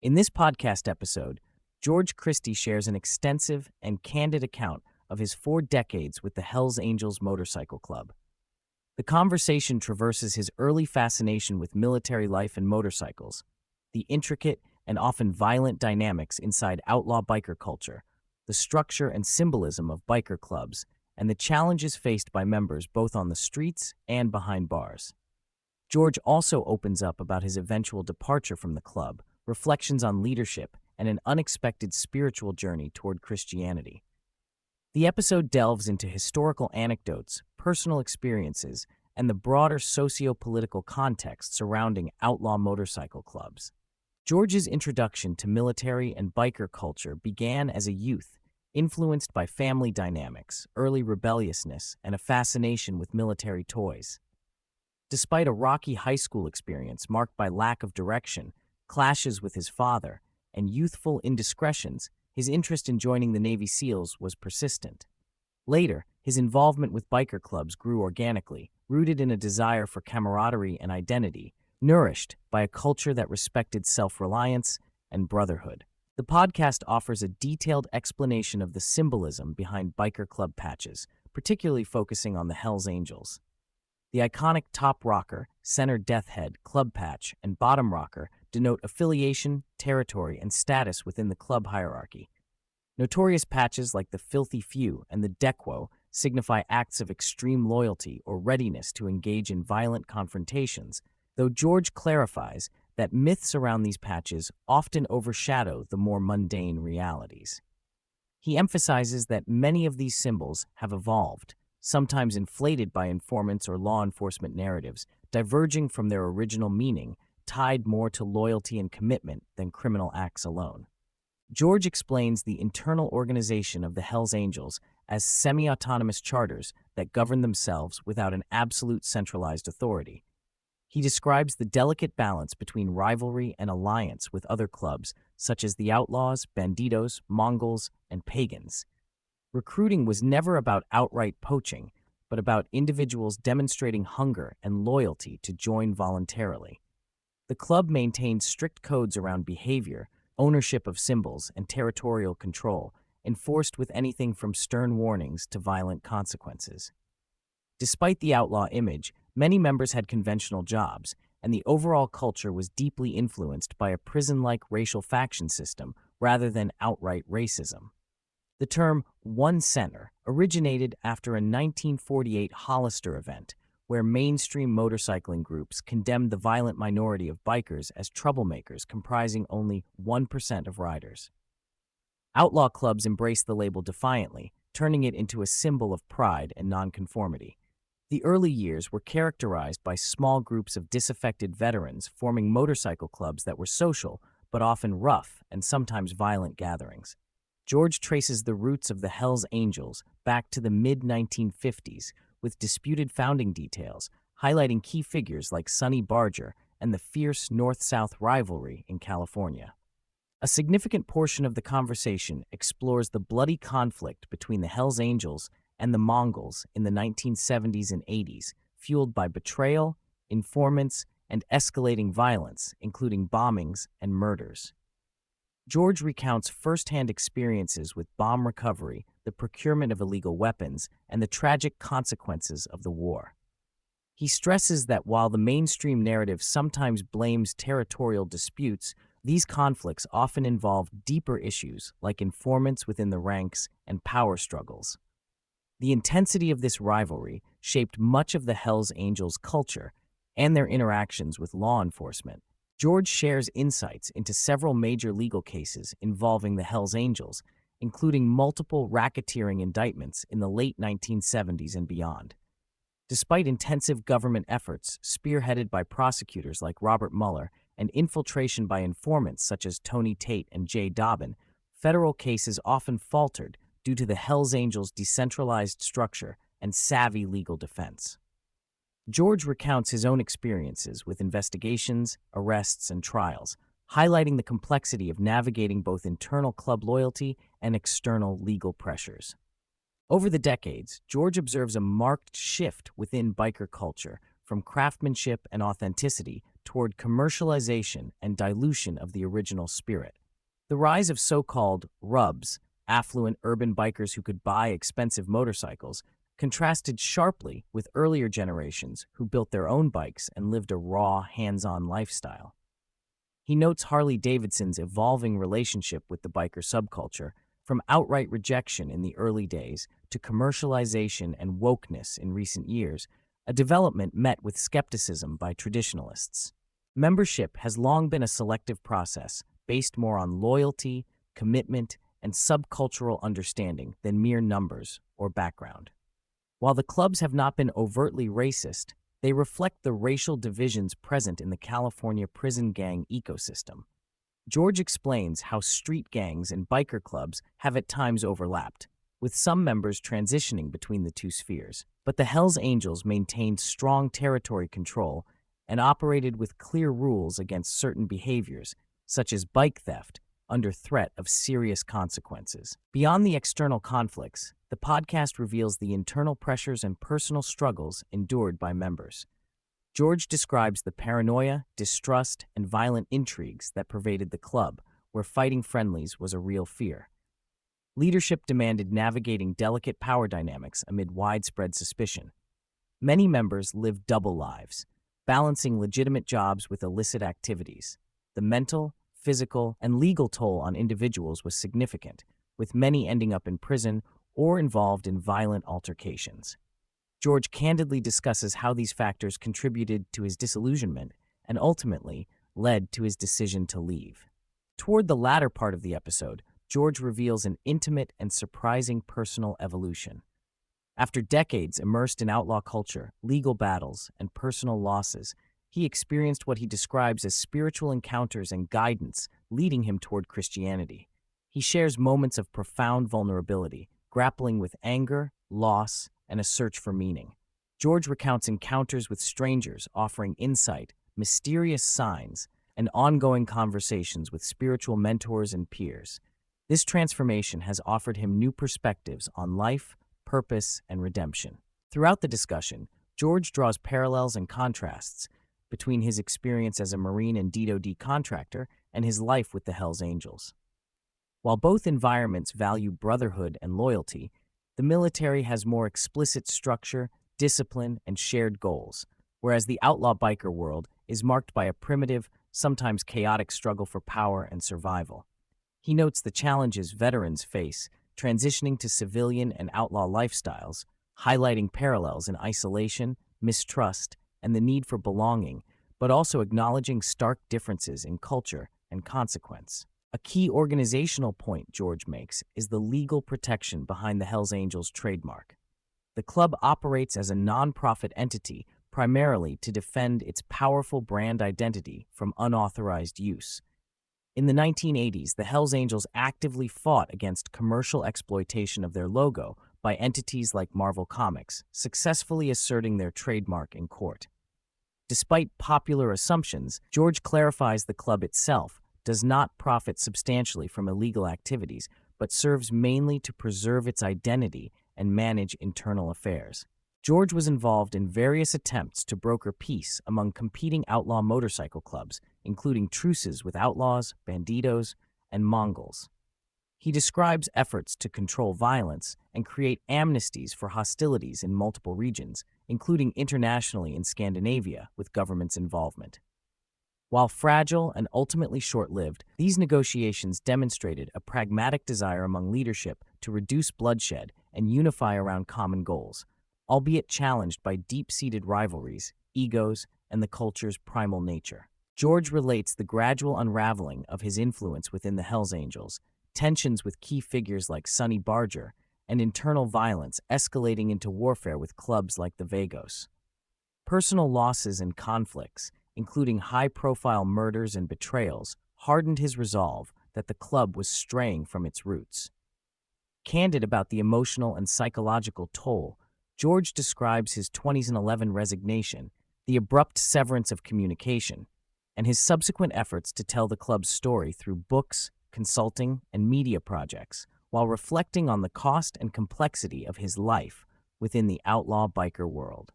In this podcast episode, George Christie shares an extensive and candid account of his 4 decades with the Hells Angels Motorcycle Club. The conversation traverses his early fascination with military life and motorcycles, the intricate and often violent dynamics inside outlaw biker culture, the structure and symbolism of biker clubs, and the challenges faced by members both on the streets and behind bars. George also opens up about his eventual departure from the club, reflections on leadership, and an unexpected spiritual journey toward Christianity. The episode delves into historical anecdotes, personal experiences, and the broader socio-political context surrounding outlaw motorcycle clubs. George's introduction to military and biker culture began as a youth, influenced by family dynamics, early rebelliousness, and a fascination with military toys. Despite a rocky high school experience marked by lack of direction, clashes with his father, and youthful indiscretions, his interest in joining the Navy SEALs was persistent. Later, his involvement with biker clubs grew organically, rooted in a desire for camaraderie and identity, nourished by a culture that respected self-reliance and brotherhood. The podcast offers a detailed explanation of the symbolism behind biker club patches, particularly focusing on the Hells Angels. The iconic top rocker, center death head, club patch, and bottom rocker denote affiliation, territory, and status within the club hierarchy. Notorious patches like the Filthy Few and the Dequo signify acts of extreme loyalty or readiness to engage in violent confrontations, though George clarifies that myths around these patches often overshadow the more mundane realities. He emphasizes that many of these symbols have evolved, sometimes inflated by informants or law enforcement narratives, diverging from their original meaning, tied more to loyalty and commitment than criminal acts alone. George explains the internal organization of the Hells Angels as semi-autonomous charters that govern themselves without an absolute centralized authority. He describes the delicate balance between rivalry and alliance with other clubs such as the Outlaws, Bandidos, Mongols, and Pagans. Recruiting was never about outright poaching, but about individuals demonstrating hunger and loyalty to join voluntarily. The club maintained strict codes around behavior, ownership of symbols, and territorial control, enforced with anything from stern warnings to violent consequences. Despite the outlaw image, many members had conventional jobs, and the overall culture was deeply influenced by a prison-like racial faction system rather than outright racism. The term one center originated after a 1948 Hollister event, where mainstream motorcycling groups condemned the violent minority of bikers as troublemakers comprising only 1% of riders. Outlaw clubs embraced the label defiantly, turning it into a symbol of pride and nonconformity. The early years were characterized by small groups of disaffected veterans forming motorcycle clubs that were social, but often rough and sometimes violent gatherings. George traces the roots of the Hells Angels back to the mid-1950s, with disputed founding details, highlighting key figures like Sonny Barger and the fierce North-South rivalry in California. A significant portion of the conversation explores the bloody conflict between the Hells Angels and the Mongols in the 1970s and 80s, fueled by betrayal, informants, and escalating violence, including bombings and murders. George recounts firsthand experiences with bomb recovery, the procurement of illegal weapons, and the tragic consequences of the war. He stresses that while the mainstream narrative sometimes blames territorial disputes, these conflicts often involve deeper issues like informants within the ranks and power struggles. The intensity of this rivalry shaped much of the Hells Angels culture and their interactions with law enforcement. George shares insights into several major legal cases involving the Hells Angels, including multiple racketeering indictments in the late 1970s and beyond. Despite intensive government efforts spearheaded by prosecutors like Robert Mueller and infiltration by informants such as Tony Tate and Jay Dobbin, federal cases often faltered due to the Hells Angels' decentralized structure and savvy legal defense. George recounts his own experiences with investigations, arrests, and trials, highlighting the complexity of navigating both internal club loyalty and external legal pressures. Over the decades, George observes a marked shift within biker culture, from craftsmanship and authenticity toward commercialization and dilution of the original spirit. The rise of so-called rubs, affluent urban bikers who could buy expensive motorcycles, contrasted sharply with earlier generations who built their own bikes and lived a raw, hands-on lifestyle. He notes Harley-Davidson's evolving relationship with the biker subculture, from outright rejection in the early days to commercialization and wokeness in recent years, a development met with skepticism by traditionalists. Membership has long been a selective process, based more on loyalty, commitment, and subcultural understanding than mere numbers or background. While the clubs have not been overtly racist, they reflect the racial divisions present in the California prison gang ecosystem. George explains how street gangs and biker clubs have at times overlapped, with some members transitioning between the two spheres. But the Hells Angels maintained strong territory control and operated with clear rules against certain behaviors, such as bike theft, under threat of serious consequences. Beyond the external conflicts, the podcast reveals the internal pressures and personal struggles endured by members. George describes the paranoia, distrust, and violent intrigues that pervaded the club, where fighting friendlies was a real fear. Leadership demanded navigating delicate power dynamics amid widespread suspicion. Many members lived double lives, balancing legitimate jobs with illicit activities. The mental, physical, and legal toll on individuals was significant, with many ending up in prison or involved in violent altercations. George candidly discusses how these factors contributed to his disillusionment and ultimately led to his decision to leave. Toward the latter part of the episode, George reveals an intimate and surprising personal evolution. After decades immersed in outlaw culture, legal battles, and personal losses, he experienced what he describes as spiritual encounters and guidance leading him toward Christianity. He shares moments of profound vulnerability, grappling with anger, loss, and a search for meaning. George recounts encounters with strangers offering insight, mysterious signs, and ongoing conversations with spiritual mentors and peers. This transformation has offered him new perspectives on life, purpose, and redemption. Throughout the discussion, George draws parallels and contrasts between his experience as a Marine and DoD contractor and his life with the Hells Angels. While both environments value brotherhood and loyalty, the military has more explicit structure, discipline, and shared goals, whereas the outlaw biker world is marked by a primitive, sometimes chaotic struggle for power and survival. He notes the challenges veterans face transitioning to civilian and outlaw lifestyles, highlighting parallels in isolation, mistrust, and the need for belonging, but also acknowledging stark differences in culture and consequence. A key organizational point George makes is the legal protection behind the Hells Angels trademark. The club operates as a non-profit entity primarily to defend its powerful brand identity from unauthorized use. In the 1980s, the Hells Angels actively fought against commercial exploitation of their logo by entities like Marvel Comics, successfully asserting their trademark in court. Despite popular assumptions, George clarifies the club itself does not profit substantially from illegal activities, but serves mainly to preserve its identity and manage internal affairs. George was involved in various attempts to broker peace among competing outlaw motorcycle clubs, including truces with Outlaws, Bandidos, and Mongols. He describes efforts to control violence and create amnesties for hostilities in multiple regions, including internationally in Scandinavia, with government's involvement. While fragile and ultimately short-lived, these negotiations demonstrated a pragmatic desire among leadership to reduce bloodshed and unify around common goals, albeit challenged by deep-seated rivalries, egos, and the culture's primal nature. George relates the gradual unraveling of his influence within the Hells Angels, tensions with key figures like Sonny Barger, and internal violence escalating into warfare with clubs like the Vagos. Personal losses and conflicts, including high-profile murders and betrayals, hardened his resolve that the club was straying from its roots. Candid about the emotional and psychological toll, George describes his 2011 resignation, the abrupt severance of communication, and his subsequent efforts to tell the club's story through books, consulting, and media projects, while reflecting on the cost and complexity of his life within the outlaw biker world.